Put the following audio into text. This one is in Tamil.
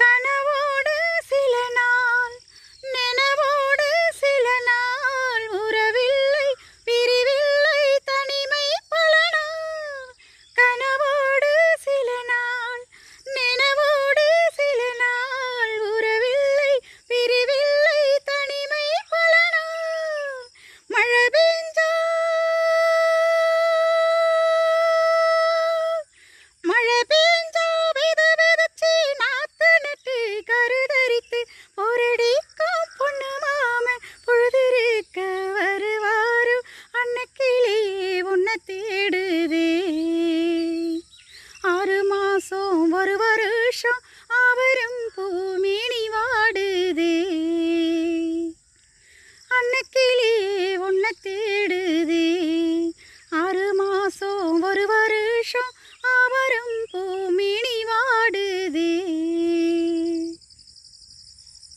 கனவோடு சில நாள் நினைவோடு சில நாள் உறவில்லை பிரிவில்லை தனிமை பல நாள் கனவோடு சில நாள் நினைவோடு சில நாள் உறவில்லை பிரிவில்லை தனிமை பல நாள் மழை பெஞ்சா மழை பெஞ்சா வித விதச்சி நாத்து நட்டு கருதரித்து பொரடிக்கும் பொண்ணு மாம பொழுதிருக்க வருவாரு அன்னக்கிளி உன்னை தேடுதே 6 மாசம் ஒரு வருஷம்